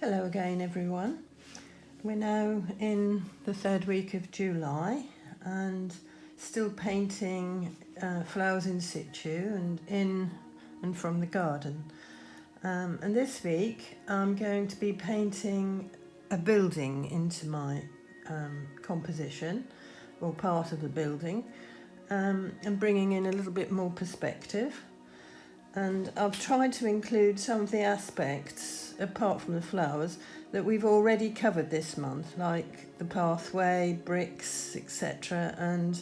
Hello again everyone. We're now in the third week of July and still painting flowers in situ and in and from the garden. And this week I'm going to be painting a building into my composition, or part of the building, and bringing in a little bit more perspective. And I've tried to include some of the aspects, apart from the flowers, that we've already covered this month, like the pathway, bricks, etc. And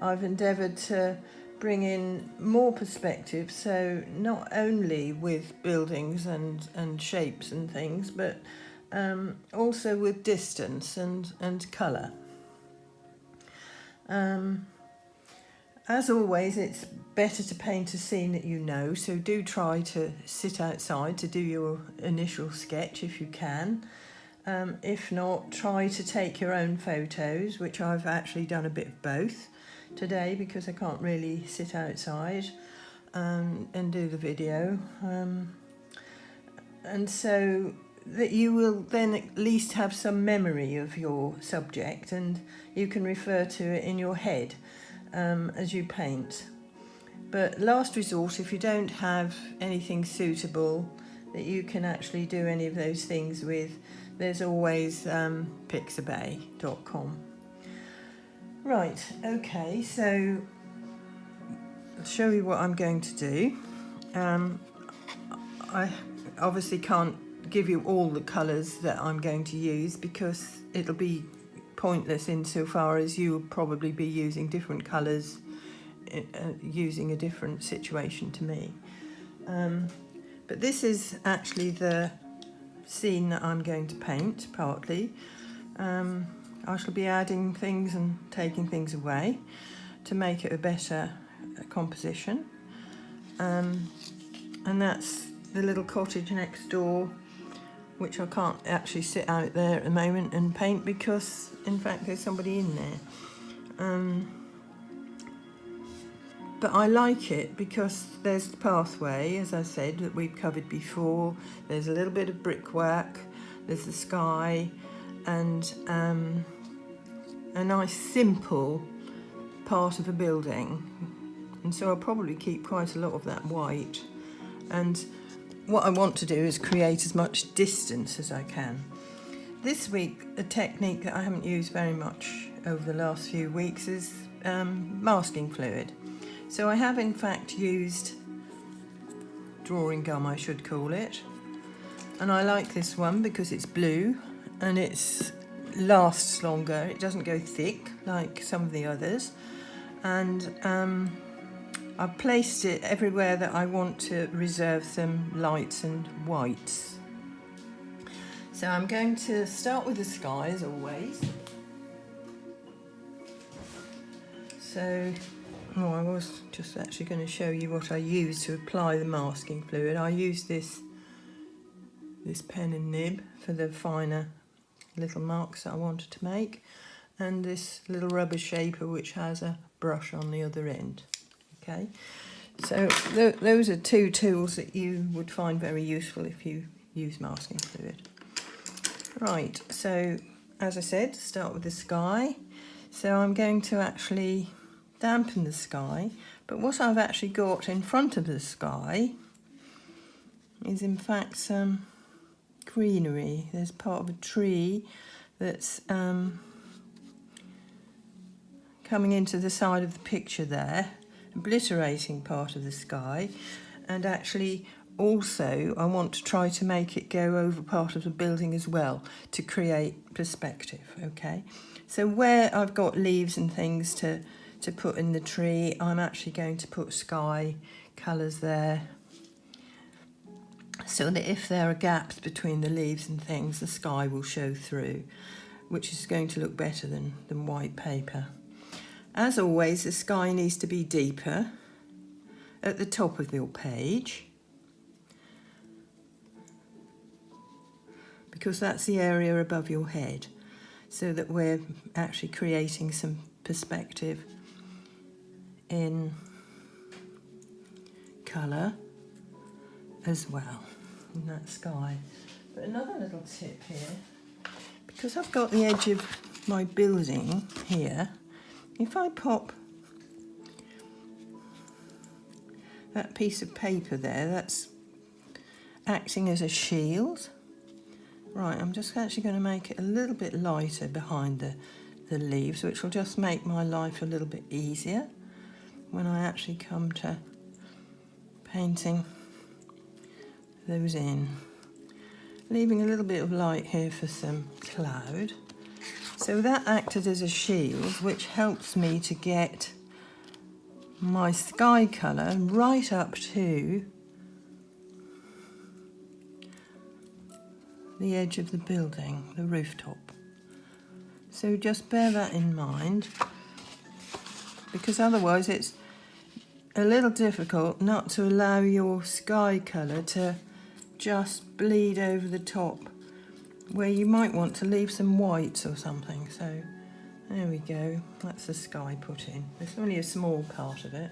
I've endeavoured to bring in more perspective, so not only with buildings and shapes and things, but also with distance and colour. As always, it's better to paint a scene that you know, so do try to sit outside to do your initial sketch if you can. If not, try to take your own photos, which I've actually done a bit of both today because I can't really sit outside and do the video. And so that you will then at least have some memory of your subject and you can refer to it in your head as you paint. But last resort, if you don't have anything suitable that you can actually do any of those things with, there's always pixabay.com. Right, okay, so I'll show you what I'm going to do. I obviously can't give you all the colours that I'm going to use because it'll be pointless insofar as you'll probably be using different colours using a different situation to me. But this is actually the scene that I'm going to paint, partly. I shall be adding things and taking things away to make it a better composition. And that's the little cottage next door, which I can't actually sit out there at the moment and paint because, in fact, there's somebody in there. But I like it because there's the pathway, as I said, that we've covered before. There's a little bit of brickwork, there's the sky, and a nice simple part of a building. And so I'll probably keep quite a lot of that white. And what I want to do is create as much distance as I can. This week, a technique that I haven't used very much over the last few weeks is masking fluid. So I have in fact used drawing gum, I should call it. And I like this one because it's blue and it lasts longer. It doesn't go thick like some of the others. And I've placed it everywhere that I want to reserve some lights and whites. So I'm going to start with the sky as always. So, I was just actually going to show you what I use to apply the masking fluid. I use this pen and nib for the finer little marks that I wanted to make, and this little rubber shaper which has a brush on the other end. Okay, so those are two tools that you would find very useful if you use masking fluid. Right, so as I said, start with the sky. So I'm going to actually dampen the sky, but what I've actually got in front of the sky is in fact some greenery. There's part of a tree that's coming into the side of the picture there, obliterating part of the sky, and actually also I want to try to make it go over part of the building as well to create perspective. Okay, so where I've got leaves and things to put in the tree, I'm actually going to put sky colours there so that if there are gaps between the leaves and things, the sky will show through, which is going to look better than white paper. As always, the sky needs to be deeper at the top of your page because that's the area above your head, so that we're actually creating some perspective in colour as well in that sky. But another little tip here, because I've got the edge of my building here, if I pop that piece of paper there, that's acting as a shield. Right, I'm just actually going to make it a little bit lighter behind the leaves, which will just make my life a little bit easier when I actually come to painting those in. Leaving a little bit of light here for some cloud. So that acted as a shield, which helps me to get my sky colour right up to the edge of the building, the rooftop. So just bear that in mind, because otherwise it's a little difficult not to allow your sky colour to just bleed over the top, where you might want to leave some whites or something. So there we go, that's the sky put in. There's only a small part of it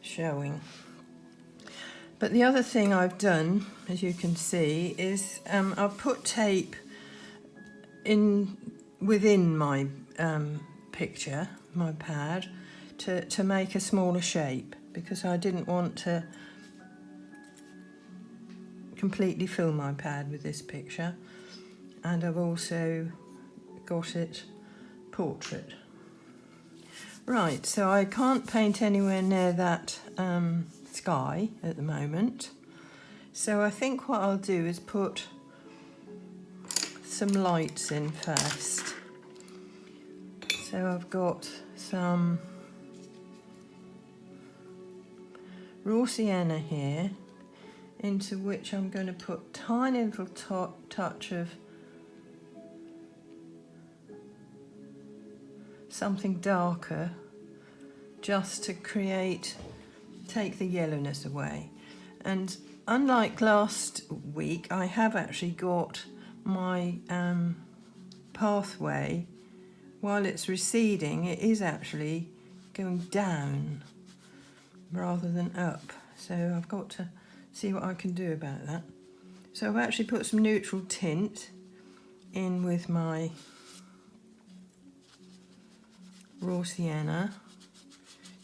showing. But the other thing I've done, as you can see, is I've put tape in within my picture, my pad, to make a smaller shape, because I didn't want to completely fill my pad with this picture. And I've also got it portrait. Right, so I can't paint anywhere near that sky at the moment. So I think what I'll do is put some lights in first. So I've got some raw sienna here, into which I'm going to put a tiny little touch of something darker, just to take the yellowness away. And unlike last week, I have actually got my pathway, while it's receding, it is actually going down rather than up. So I've got to see what I can do about that. So I've actually put some neutral tint in with my raw sienna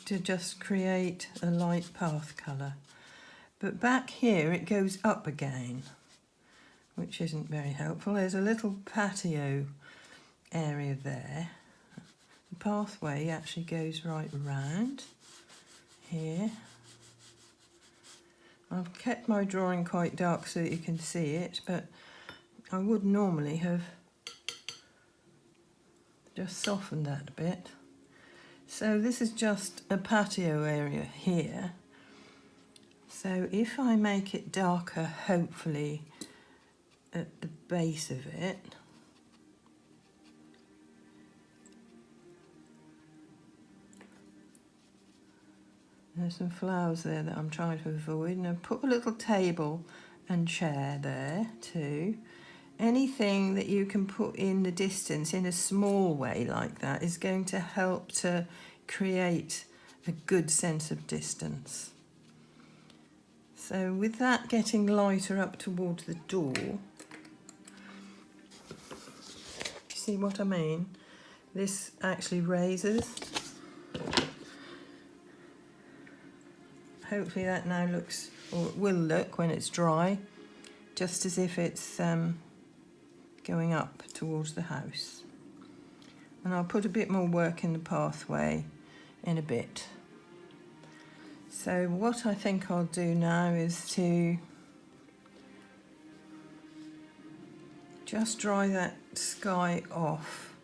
to just create a light path colour. But back here it goes up again, which isn't very helpful. There's a little patio area there. The pathway actually goes right around here. I've kept my drawing quite dark so that you can see it, but I would normally have just softened that a bit. So this is just a patio area here. So if I make it darker, hopefully at the base of it, there's some flowers there that I'm trying to avoid, and I've put a little table and chair there too. Anything that you can put in the distance in a small way like that is going to help to create a good sense of distance. So with that getting lighter up towards the door, see what I mean? This actually raises. Hopefully that now looks, or it will look when it's dry, just as if it's going up towards the house. And I'll put a bit more work in the pathway in a bit. So what I think I'll do now is to just dry that sky off,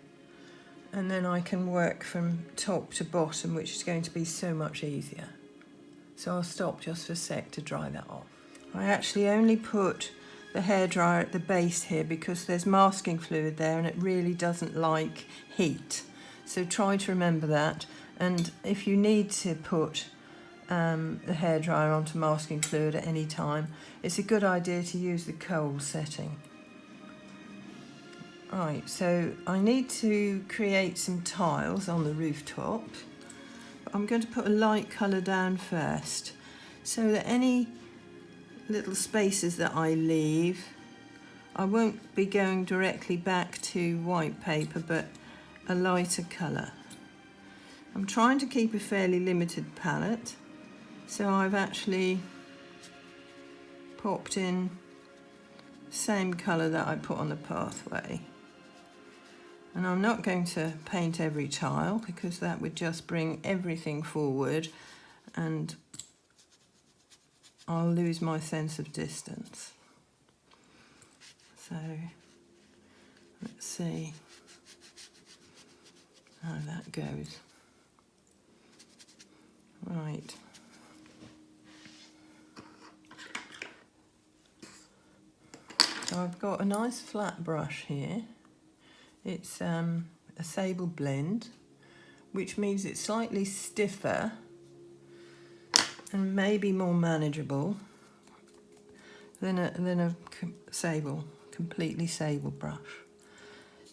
and then I can work from top to bottom, which is going to be so much easier. So I'll stop just for a sec to dry that off. I actually only put the hairdryer at the base here because there's masking fluid there and it really doesn't like heat. So try to remember that. And if you need to put the hairdryer onto masking fluid at any time, it's a good idea to use the cold setting. Right, so I need to create some tiles on the rooftop. I'm going to put a light colour down first, so that any little spaces that I leave, I won't be going directly back to white paper, but a lighter colour. I'm trying to keep a fairly limited palette, so I've actually popped in the same colour that I put on the pathway. And I'm not going to paint every tile because that would just bring everything forward and I'll lose my sense of distance. So let's see how that goes. Right. So I've got a nice flat brush here. It's a sable blend, which means it's slightly stiffer and maybe more manageable than a completely sable brush.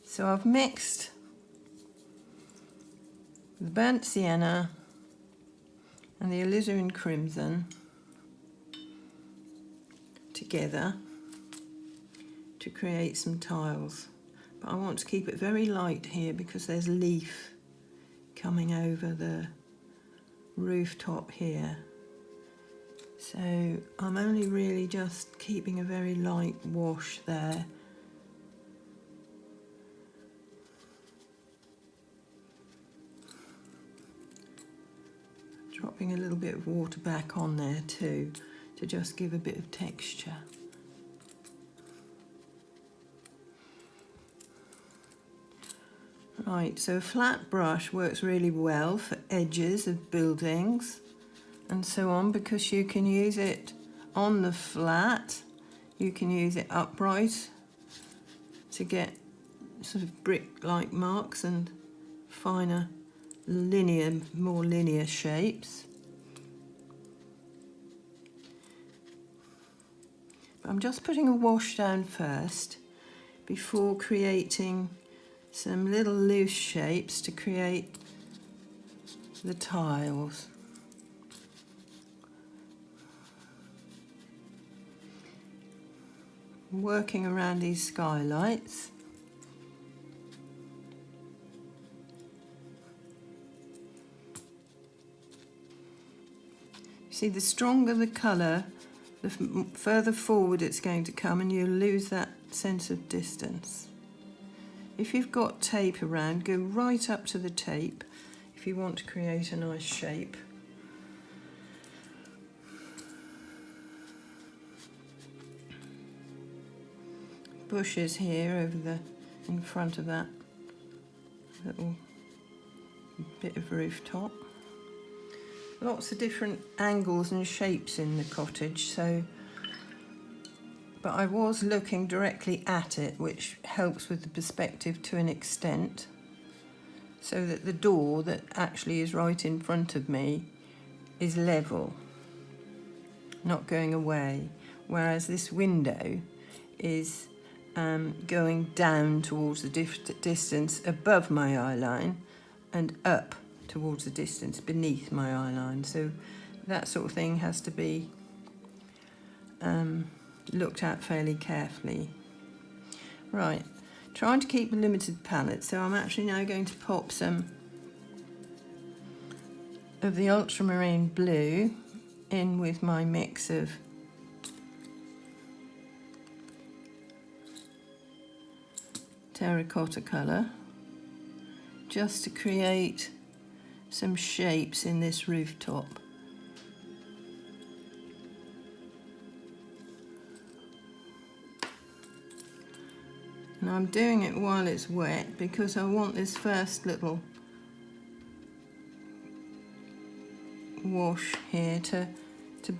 So I've mixed the burnt sienna and the alizarin crimson together to create some tiles. But I want to keep it very light here because there's leaf coming over the rooftop here. So I'm only really just keeping a very light wash there. Dropping a little bit of water back on there too, to just give a bit of texture. Right, so a flat brush works really well for edges of buildings and so on, because you can use it on the flat, you can use it upright to get sort of brick-like marks and finer more linear shapes. But I'm just putting a wash down first before creating some little loose shapes to create the tiles. Working around these skylights. See, the stronger the colour, the further forward it's going to come and you'll lose that sense of distance. If you've got tape around, go right up to the tape if you want to create a nice shape. Bushes here in front of that little bit of rooftop. Lots of different angles and shapes in the cottage, but I was looking directly at it, which helps with the perspective to an extent, so that the door that actually is right in front of me is level, not going away, whereas this window is going down towards the distance above my eye line and up towards the distance beneath my eye line. So that sort of thing has to be looked at fairly carefully. Right, trying to keep a limited palette, so I'm actually now going to pop some of the ultramarine blue in with my mix of terracotta colour, just to create some shapes in this rooftop. And I'm doing it while it's wet because I want this first little wash here to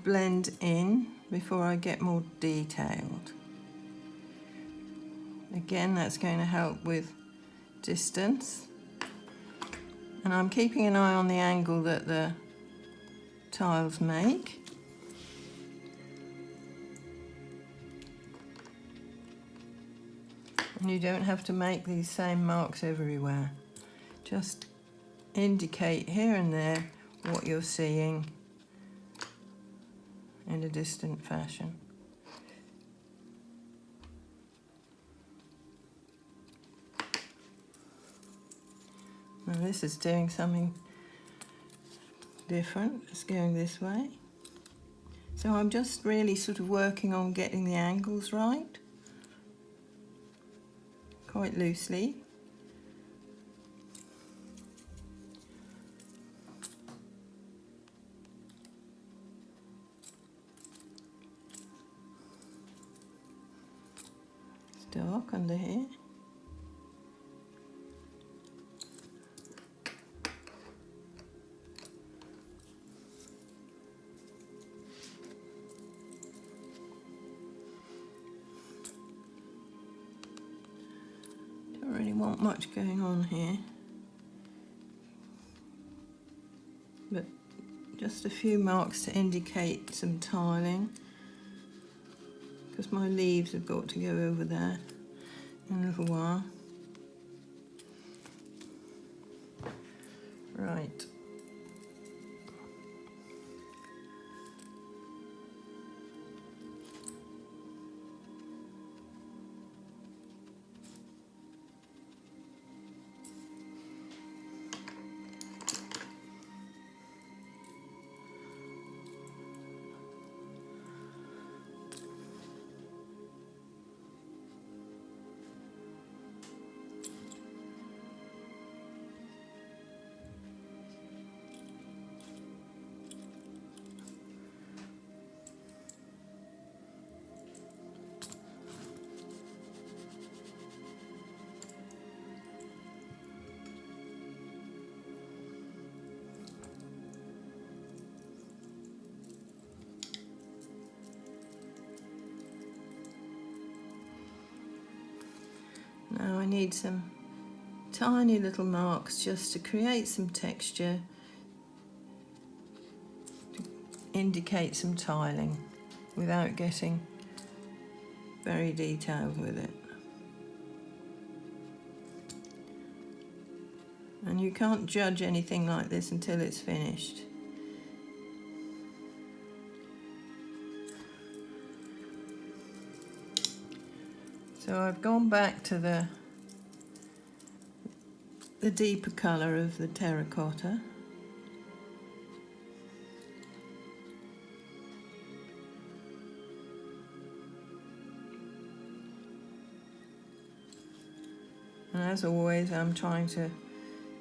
blend in before I get more detailed. Again, that's going to help with distance. And I'm keeping an eye on the angle that the tiles make. And you don't have to make these same marks everywhere. Just indicate here and there what you're seeing in a distant fashion. this is doing something different. It's going this way. So I'm just really sort of working on getting the angles right, quite loosely. It's dark under here. Don't really want much going on here, but just a few marks to indicate some tiling, because my leaves have got to go over there in a little while. Right. Now I need some tiny little marks just to create some texture, to indicate some tiling without getting very detailed with it. And you can't judge anything like this until it's finished. So I've gone back to the deeper colour of the terracotta. And as always, I'm trying to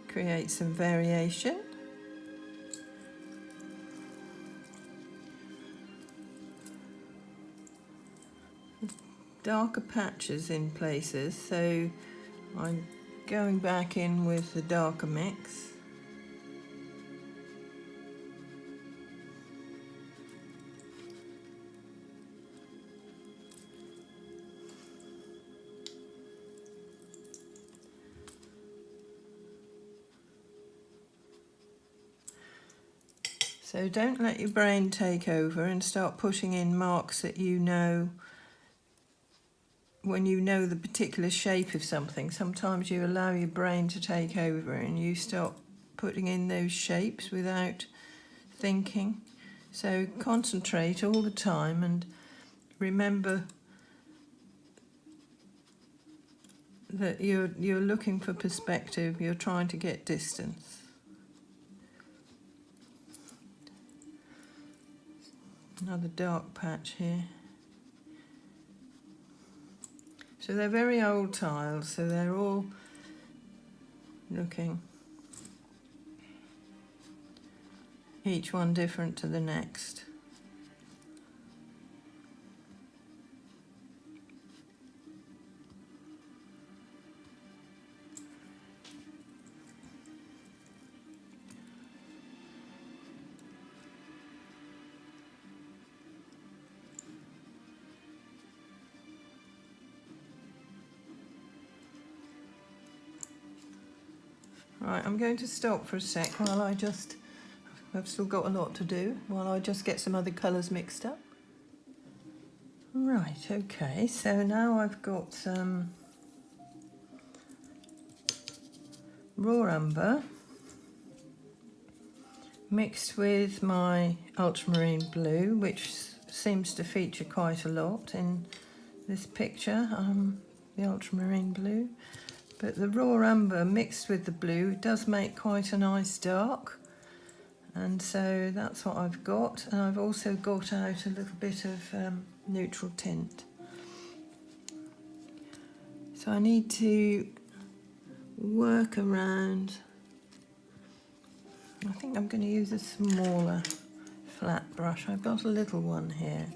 create some variation. Darker patches in places, so I'm going back in with the darker mix. So don't let your brain take over and start putting in marks that you know. When you know the particular shape of something, sometimes you allow your brain to take over and you start putting in those shapes without thinking. So concentrate all the time and remember that you're looking for perspective, you're trying to get distance. Another dark patch here. So they're very old tiles, so they're all looking, each one different to the next. Right, I'm going to stop for a sec while I've still got a lot to do, while I just get some other colours mixed up. Right, okay, so now I've got some raw umber mixed with my ultramarine blue, which seems to feature quite a lot in this picture, the ultramarine blue. But the raw umber mixed with the blue does make quite a nice dark. And so that's what I've got. And I've also got out a little bit of neutral tint. So I need to work around. I think I'm going to use a smaller flat brush. I've got a little one here.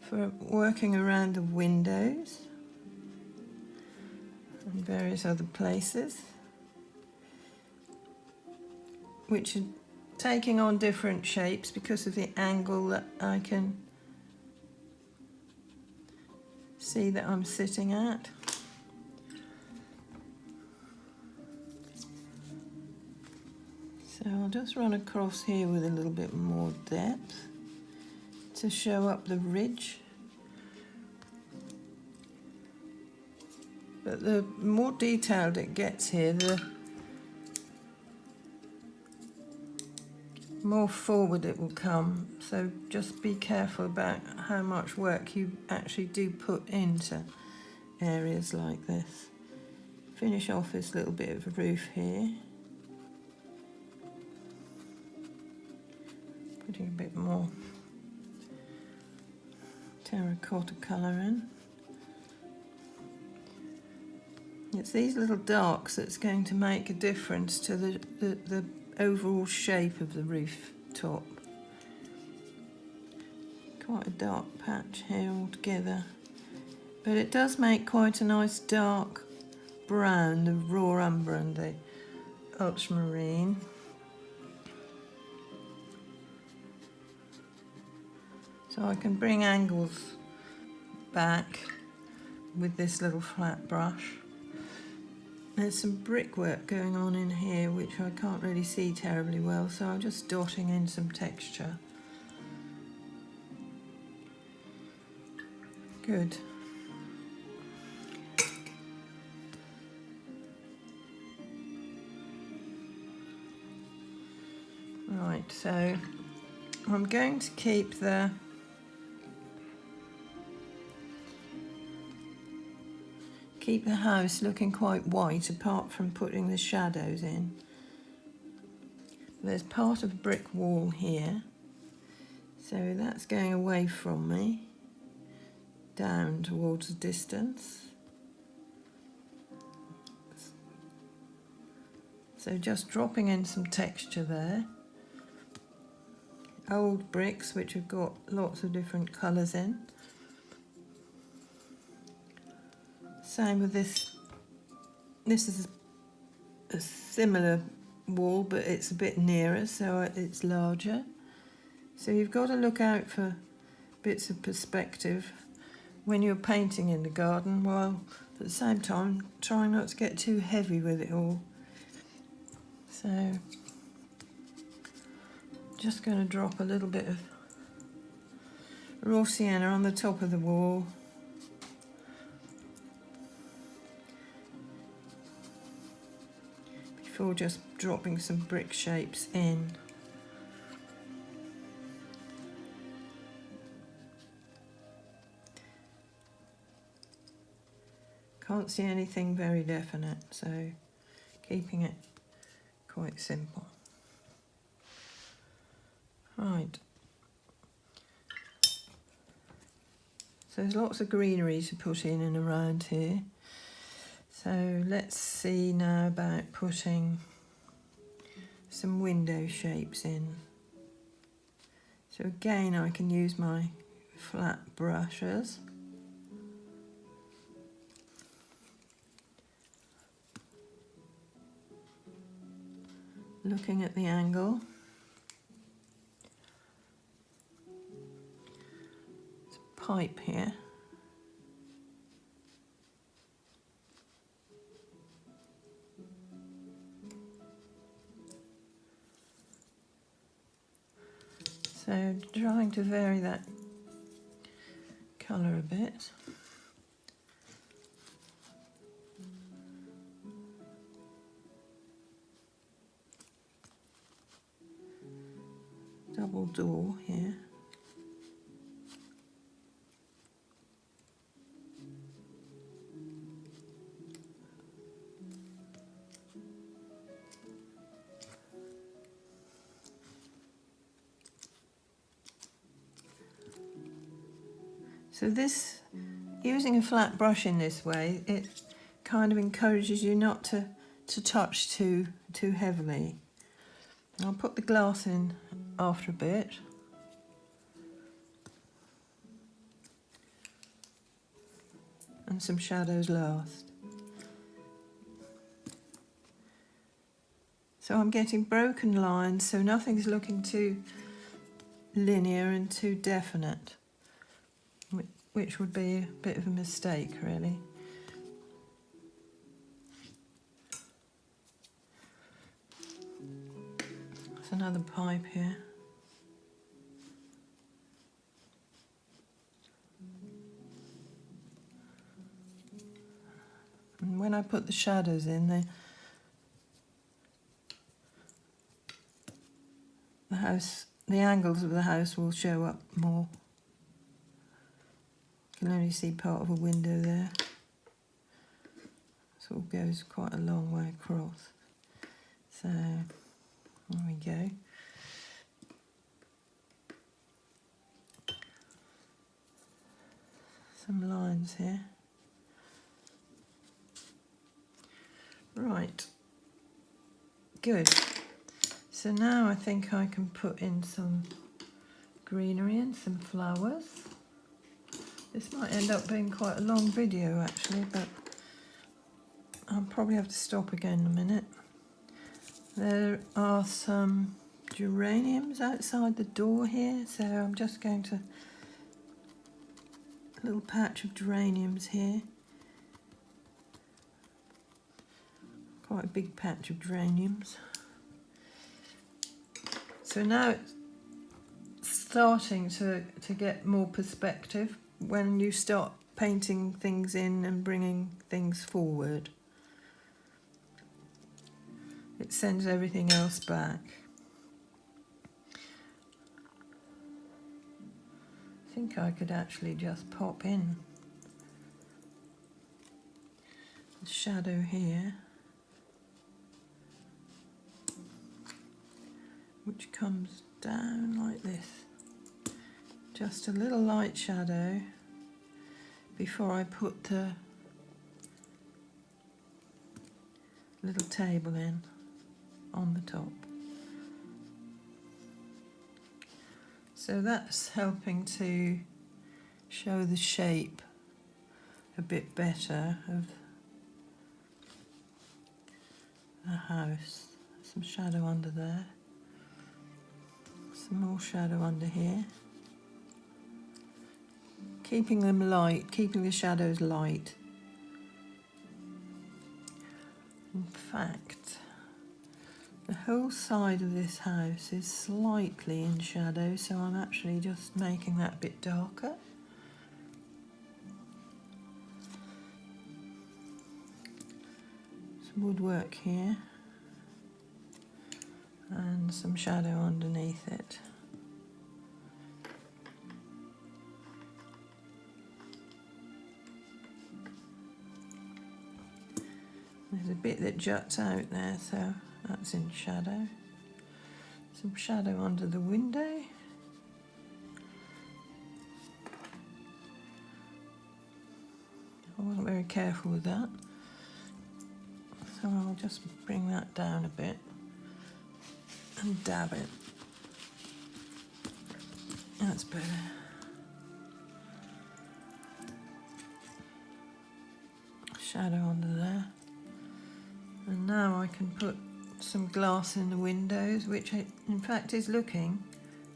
For working around the windows and various other places, which are taking on different shapes because of the angle that I can see that I'm sitting at. So I'll just run across here with a little bit more depth to show up the ridge. But the more detailed it gets here, the more forward it will come. So just be careful about how much work you actually do put into areas like this. Finish off this little bit of roof here. Putting a bit more terracotta colour in. It's these little darks that's going to make a difference to the overall shape of the roof top. Quite a dark patch here altogether, but it does make quite a nice dark brown, the raw umber and the ultramarine. So I can bring angles back with this little flat brush. There's some brickwork going on in here which I can't really see terribly well, so I'm just dotting in some texture. Good. Right, so I'm going to keep the house looking quite white apart from putting the shadows in. There's part of a brick wall here, so that's going away from me, down towards the distance. So just dropping in some texture there. Old bricks which have got lots of different colours in. Same with this. This is a similar wall, but it's a bit nearer, so it's larger. So you've got to look out for bits of perspective when you're painting in the garden, while at the same time trying not to get too heavy with it all. So just going to drop a little bit of raw sienna on the top of the wall. Before just dropping some brick shapes in. Can't see anything very definite, so keeping it quite simple. Right. So there's lots of greenery to put in and around here. So let's see now about putting some window shapes in. So again, I can use my flat brushes. Looking at the angle. There's a pipe here. So trying to vary that colour a bit. Double door here. So this, using a flat brush in this way, it kind of encourages you not to touch too heavily. I'll put the glass in after a bit. And some shadows last. So I'm getting broken lines, so nothing's looking too linear and too definite, which would be a bit of a mistake, really. There's another pipe here. And when I put the shadows in, the angles of the house will show up more. You can only see part of a window there. So it goes quite a long way across. So there we go. Some lines here. Right. Good. So now I think I can put in some greenery and some flowers. This might end up being quite a long video actually, but I'll probably have to stop again in a minute. There are some geraniums outside the door here, so I'm just going to, a little patch of geraniums here. Quite a big patch of geraniums. So now it's starting to get more perspective when you start painting things in and bringing things forward. It sends everything else back. I think I could actually just pop in the shadow here, which comes down like this. Just a little light shadow before I put the little table in on the top. So that's helping to show the shape a bit better of the house. Some shadow under there. Some more shadow under here. Keeping them light, keeping the shadows light. In fact, the whole side of this house is slightly in shadow, so I'm actually just making that a bit darker. Some woodwork here and some shadow underneath it. There's a bit that juts out there, so that's in shadow. Some shadow under the window. I wasn't very careful with that, so I'll just bring that down a bit and dab it. That's better. Shadow under there. And now I can put some glass in the windows, which in fact is looking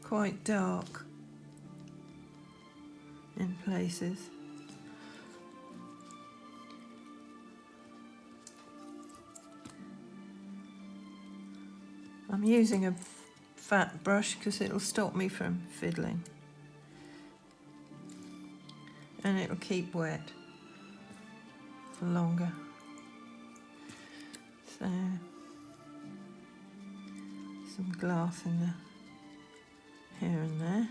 quite dark in places. I'm using a fat brush because it'll stop me from fiddling. And it'll keep wet for longer. So, some glass in the here and there.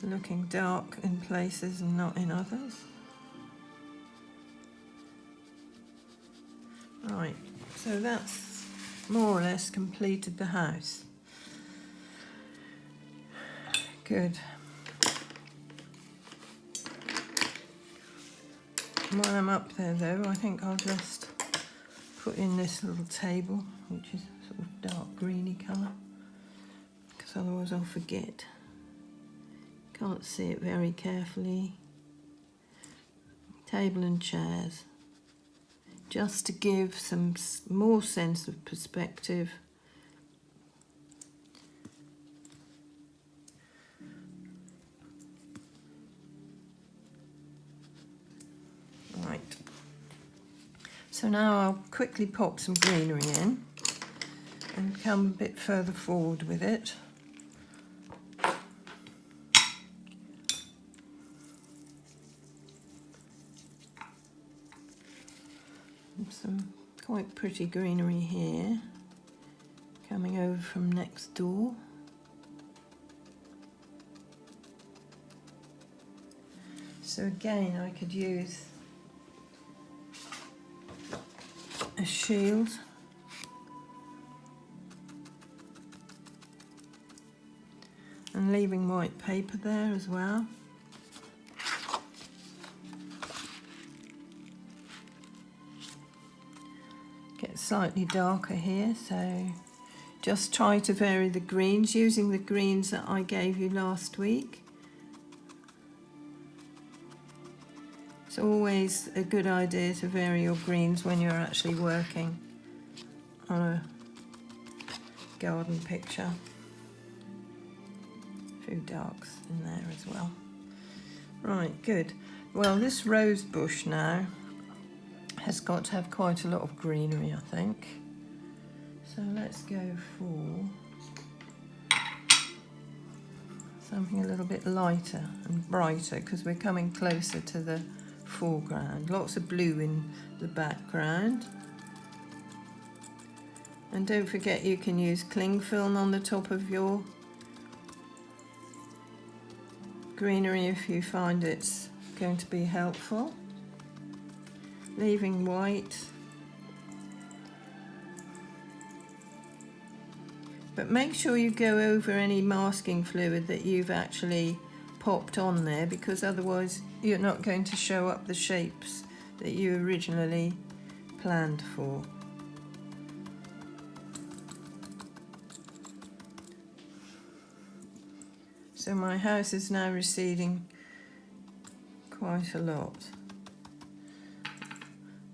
Looking dark in places and not in others. Right, so that's more or less completed the house. Good. While I'm up there though, I think I'll just put in this little table, which is sort of dark greeny colour, because otherwise I'll forget. Can't see it very carefully. Table and chairs, just to give some more sense of perspective. Right. So now I'll quickly pop some greenery in and come a bit further forward with it. Some quite pretty greenery here, coming over from next door. So again, I could use a shield. And leaving white paper there as well. Get slightly darker here, so just try to vary the greens using the greens that I gave you last week. It's always a good idea to vary your greens when you're actually working on a garden picture. A few darks in there as well. Right, good. Well, this rose bush now has got to have quite a lot of greenery, I think. So let's go for something a little bit lighter and brighter, because we're coming closer to the foreground. Lots of blue in the background. And don't forget you can use cling film on the top of your greenery if you find it's going to be helpful. Leaving white. But make sure you go over any masking fluid that you've actually popped on there, because otherwise you're not going to show up the shapes that you originally planned for. So my house is now receding quite a lot.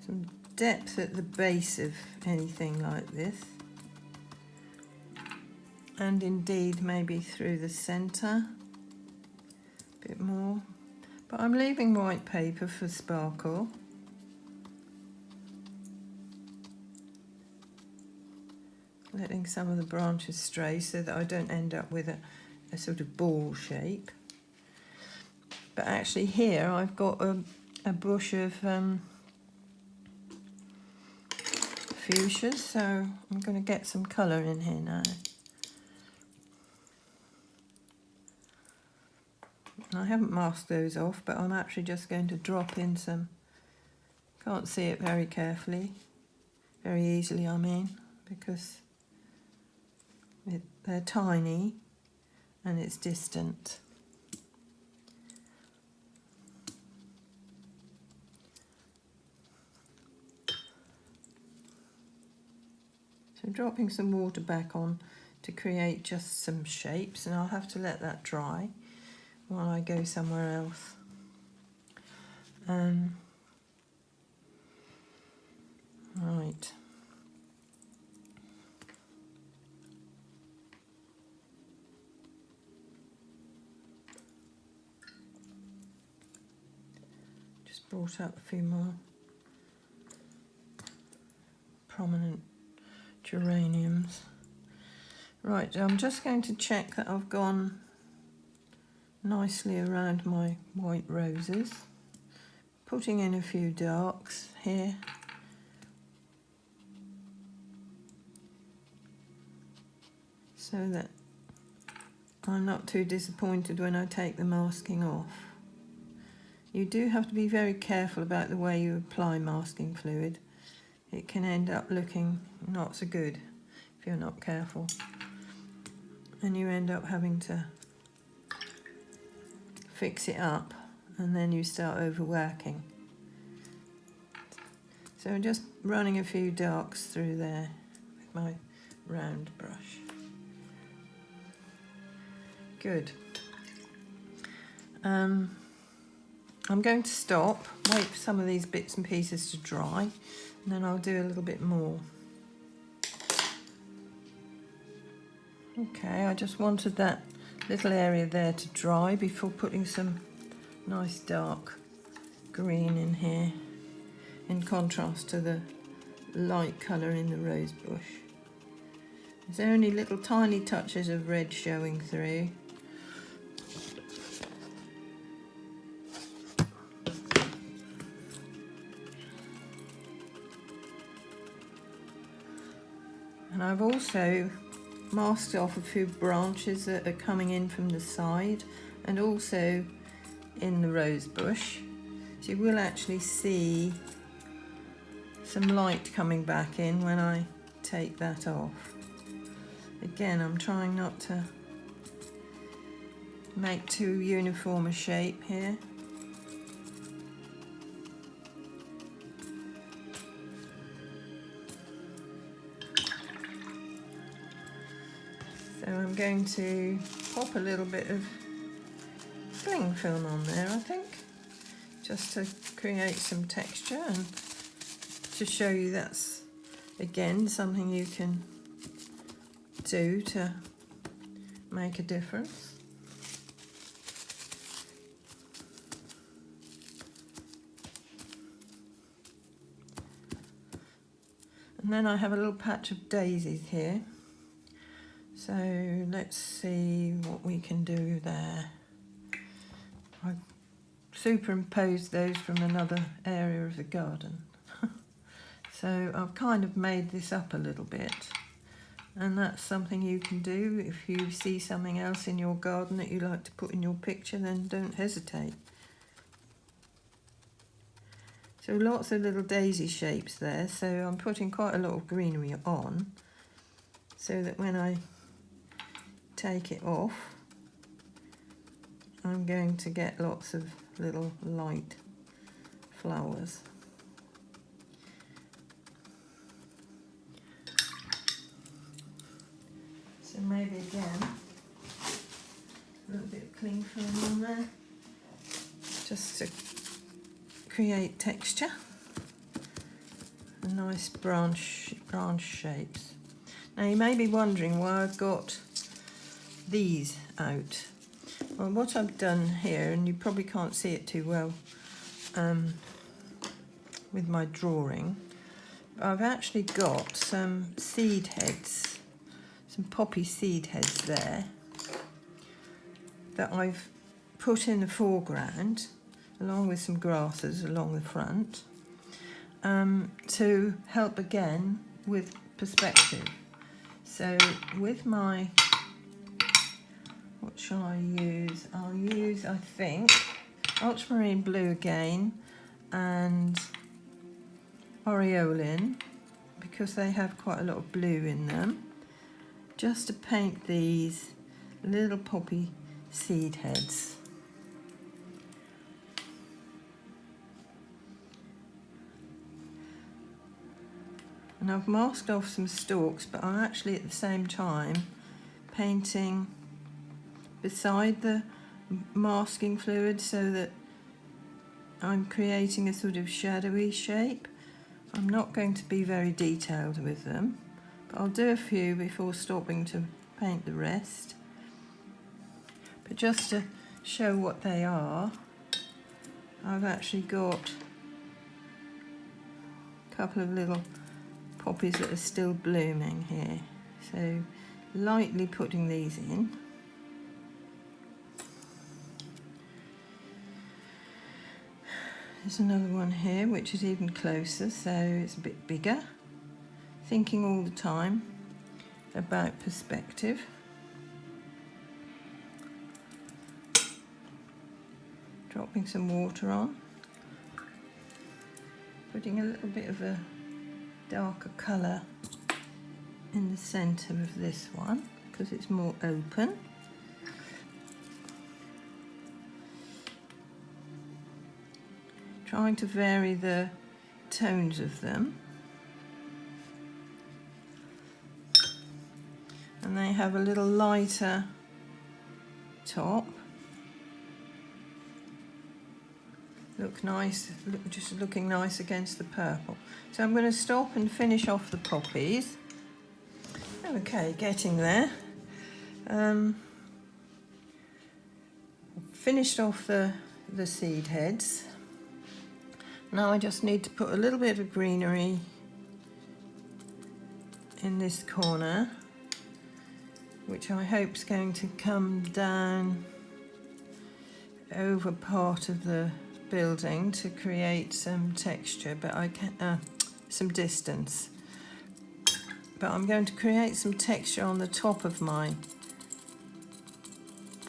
Some depth at the base of anything like this, and indeed maybe through the centre a bit more, but I'm leaving white paper for sparkle. Letting some of the branches stray so that I don't end up with a sort of ball shape. But actually here I've got a bush of fuchsias, so I'm going to get some colour in here now. I haven't masked those off, but I'm actually just going to drop in some, can't see it very carefully, very easily I mean, because they're tiny and it's distant. So dropping some water back on to create just some shapes, and I'll have to let that dry while I go somewhere else. Right. Just brought up a few more prominent geraniums. Right, I'm just going to check that I've gone nicely around my white roses, putting in a few darks here, so that I'm not too disappointed when I take the masking off. You do have to be very careful about the way you apply masking fluid. It can end up looking not so good if you're not careful, and you end up having to fix it up, and then you start overworking. So I'm just running a few darks through there with my round brush. Good. I'm going to stop, wait for some of these bits and pieces to dry, and then I'll do a little bit more. Okay, I just wanted that little area there to dry before putting some nice dark green in here, in contrast to the light colour in the rose bush. There's only little tiny touches of red showing through. And I've also masked off a few branches that are coming in from the side and also in the rose bush. So you will actually see some light coming back in when I take that off. Again, I'm trying not to make too uniform a shape here. So I'm going to pop a little bit of cling film on there, I think, just to create some texture and to show you that's, again, something you can do to make a difference. And then I have a little patch of daisies here. So let's see what we can do there. I've superimposed those from another area of the garden. So I've kind of made this up a little bit. And that's something you can do. If you see something else in your garden that you like to put in your picture, then don't hesitate. So lots of little daisy shapes there. So I'm putting quite a lot of greenery on so that when I take it off, I'm going to get lots of little light flowers. So maybe again, a little bit of cling film on there, just to create texture and nice branch shapes. Now you may be wondering why I've got these out. Well, what I've done here, and you probably can't see it too well with my drawing, I've actually got some seed heads, some poppy seed heads there that I've put in the foreground along with some grasses along the front to help again with perspective. So with my, what shall I use? I'll use, I think, ultramarine blue again and aureolin, because they have quite a lot of blue in them, just to paint these little poppy seed heads. And I've masked off some stalks, but I'm actually at the same time painting beside the masking fluid so that I'm creating a sort of shadowy shape. I'm not going to be very detailed with them, but I'll do a few before stopping to paint the rest. But just to show what they are, I've actually got a couple of little poppies that are still blooming here. So lightly putting these in. There's another one here which is even closer, so it's a bit bigger. Thinking all the time about perspective. Dropping some water on. Putting a little bit of a darker colour in the centre of this one because it's more open. trying to vary the tones of them. And they have a little lighter top. Look nice, just looking nice against the purple. So I'm going to stop and finish off the poppies. Okay, getting there. Finished off the seed heads. Now I just need to put a little bit of greenery in this corner, which I hope is going to come down over part of the building to create some texture, but I can some distance. But I'm going to create some texture on the top of my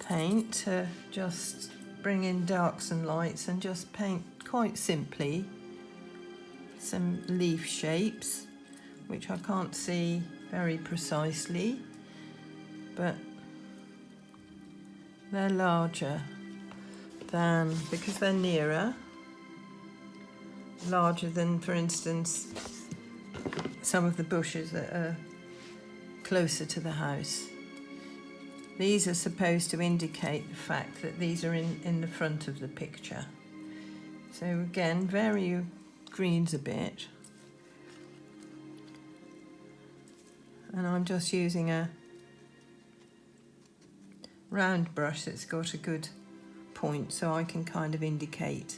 paint to just bring in darks and lights and just paint quite simply some leaf shapes, which I can't see very precisely, but they're larger than, because they're nearer, larger than, for instance, some of the bushes that are closer to the house. These are supposed to indicate the fact that these are in the front of the picture. So again, vary your greens a bit. And I'm just using a round brush that's got a good point, so I can kind of indicate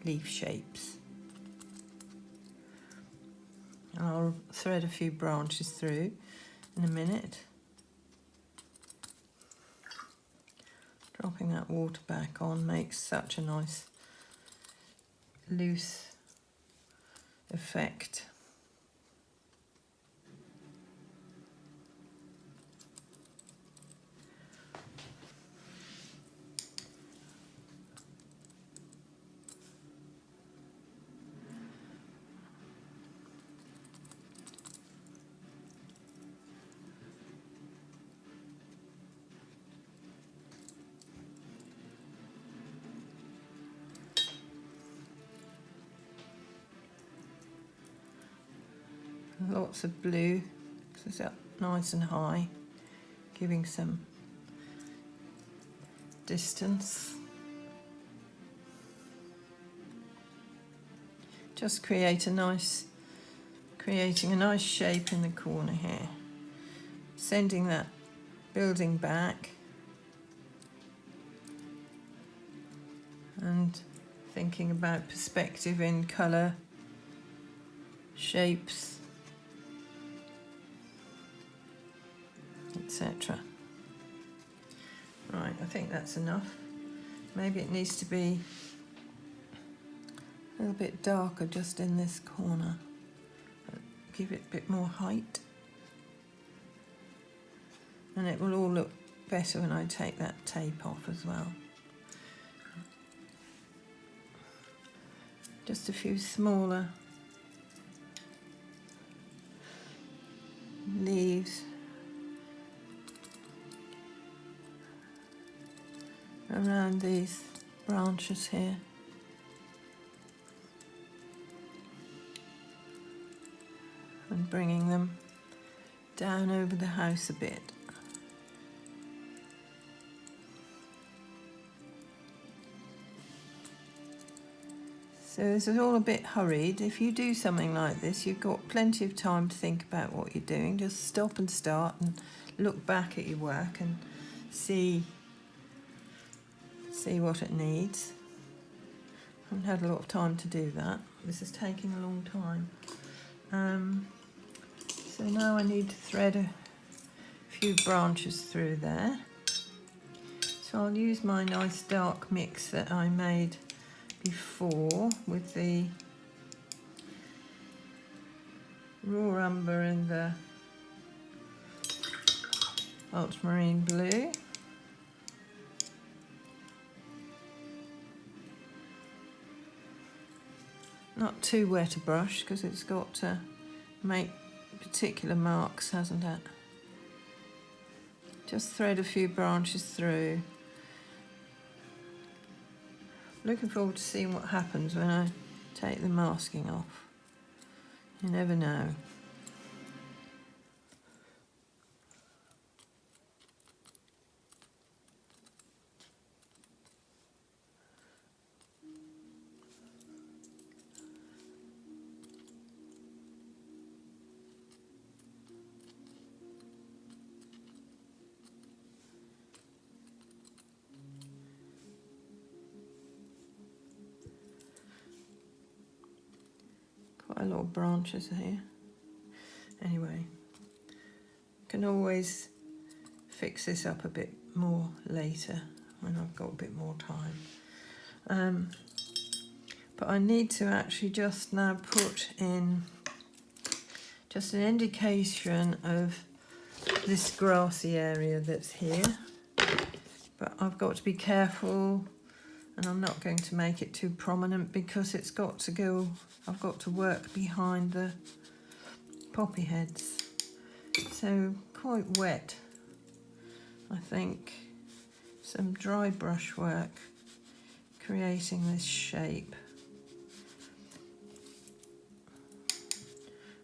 leaf shapes. And I'll thread a few branches through in a minute. Dropping that water back on makes such a nice loose effect. Lots of blue, because it's up nice and high, giving some distance. Just creating a nice shape in the corner here. Sending that building back and thinking about perspective in colour, shapes, etc. Right, I think that's enough. Maybe it needs to be a little bit darker just in this corner. Give it a bit more height. And it will all look better when I take that tape off as well. Just a few smaller leaves around these branches here. And bringing them down over the house a bit. So this is all a bit hurried. If you do something like this, you've got plenty of time to think about what you're doing. Just stop and start and look back at your work and see what it needs. I haven't had a lot of time to do that. This is taking a long time. So now I need to thread a few branches through there. So I'll use my nice dark mix that I made before with the raw umber and the ultramarine blue. Not too wet a brush because it's got to make particular marks, hasn't it? Just thread a few branches through. looking forward to seeing what happens when I take the masking off. You never know. Quite a lot of branches here. Anyway, can always fix this up a bit more later when I've got a bit more time. But I need to actually just now put in just an indication of this grassy area that's here. But I've got to be careful, and I'm not going to make it too prominent because it's got to go, I've got to work behind the poppy heads. So quite wet, I think. Some dry brushwork creating this shape,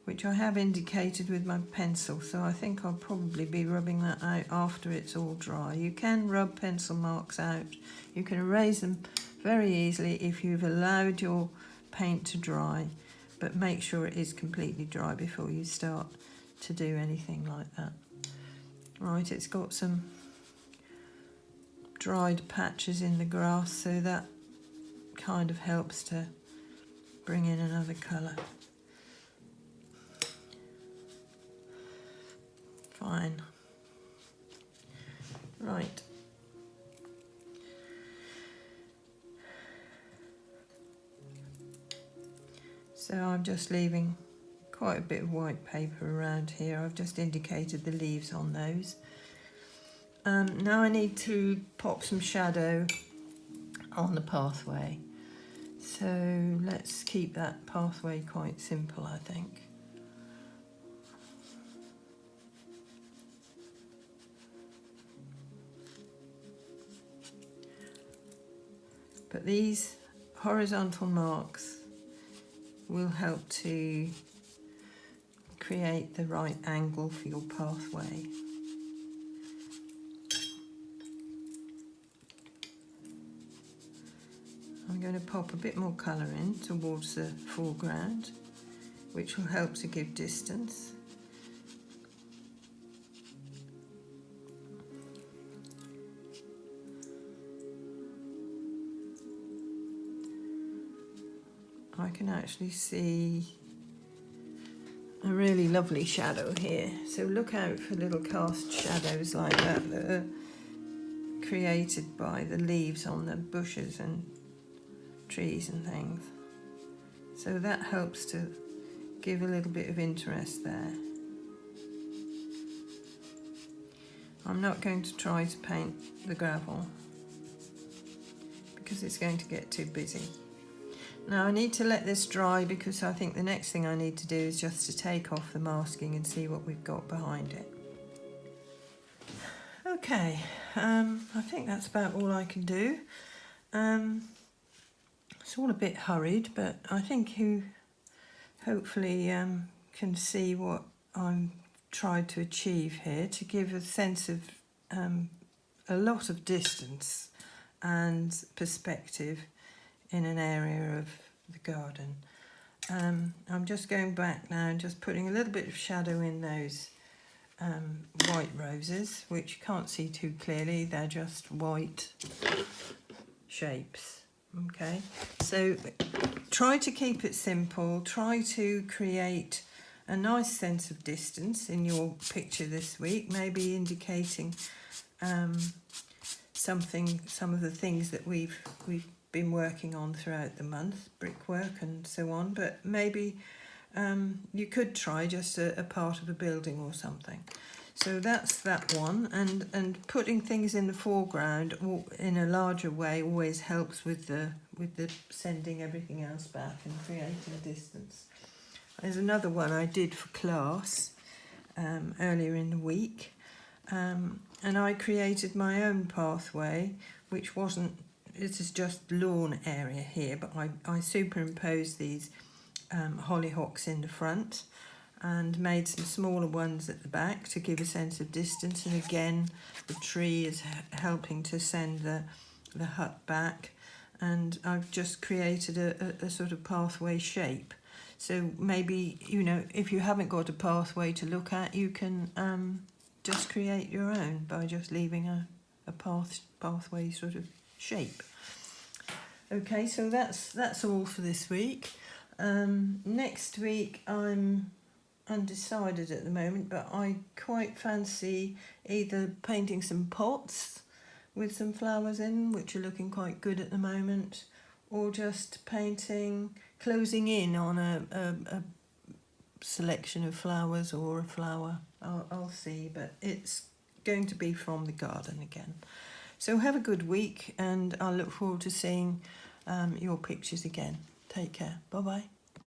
which I have indicated with my pencil, so I think I'll probably be rubbing that out after it's all dry. You can rub pencil marks out. You can erase them very easily if you've allowed your paint to dry, but make sure it is completely dry before you start to do anything like that. Right, it's got some dried patches in the grass, so that kind of helps to bring in another colour. Fine. Right. So I'm just leaving quite a bit of white paper around here. I've just indicated the leaves on those. Now I need to pop some shadow on the pathway. So let's keep that pathway quite simple, I think. But these horizontal marks will help to create the right angle for your pathway. I'm going to pop a bit more colour in towards the foreground, which will help to give distance. I can actually see a really lovely shadow here, so look out for little cast shadows like that that are created by the leaves on the bushes and trees and things. So that helps to give a little bit of interest there. I'm not going to try to paint the gravel because it's going to get too busy. Now I need to let this dry because I think the next thing I need to do is just to take off the masking and see what we've got behind it. Okay, I think that's about all I can do. It's all a bit hurried, but I think you hopefully can see what I'm trying to achieve here, to give a sense of a lot of distance and perspective in an area of the garden. I'm just going back now and just putting a little bit of shadow in those white roses, which you can't see too clearly, they're just white shapes. Okay, so try to keep it simple, try to create a nice sense of distance in your picture this week, maybe indicating some of the things that we've been working on throughout the month, brickwork and so on, but maybe you could try just a part of a building or something. So that's that one, and putting things in the foreground in a larger way always helps with the sending everything else back and creating distance. There's another one I did for class earlier in the week, and I created my own pathway, which wasn't this is just lawn area here, but I superimposed these hollyhocks in the front and made some smaller ones at the back to give a sense of distance. And again, the tree is helping to send the hut back. And I've just created a sort of pathway shape. So maybe, you know, if you haven't got a pathway to look at, you can just create your own by just leaving a pathway sort of shape. Okay, so that's all for this week. Next week I'm undecided at the moment, but I quite fancy either painting some pots with some flowers in, which are looking quite good at the moment, or just painting, closing in on a selection of flowers or a flower. I'll see, but it's going to be from the garden again. So have a good week, and I'll look forward to seeing your pictures again. Take care. Bye-bye.